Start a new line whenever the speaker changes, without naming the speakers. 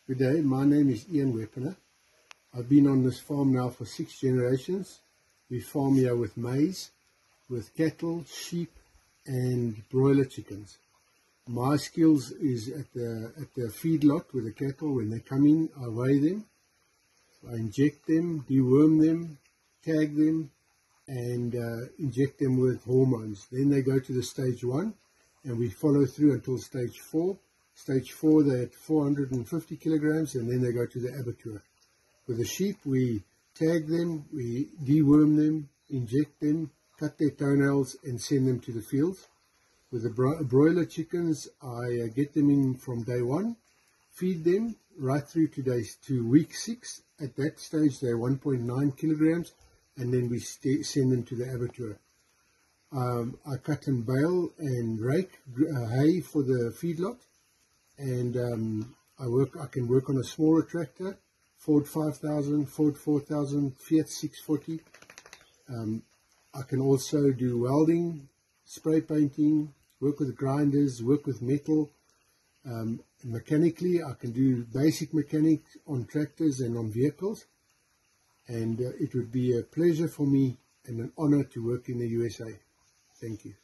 Good day, my name is Ian Wepener. I've been on this farm now for 6 generations. We farm here with maize, with cattle, sheep and broiler chickens. My skills is at the feedlot with the cattle. When they come in, I weigh them, I inject them, deworm them, tag them and inject them with hormones. Then they go to the stage 1 and we follow through until stage 4. Stage 4 they're at 450 kilograms and then they go to the abattoir. With the sheep we tag them, we deworm them, inject them, cut their toenails and send them to the fields. With the broiler chickens I get them in from day 1, feed them right through to week 6. At that stage they're 1.9 kilograms and then we send them to the abattoir. I cut and bale and rake hay for the feedlot. And I can work on a smaller tractor, Ford 5000, Ford 4000, Fiat 640. I can also do welding, spray painting, work with grinders, work with metal. Mechanically, I can do basic mechanics on tractors and on vehicles. And it would be a pleasure for me and an honor to work in the USA. Thank you.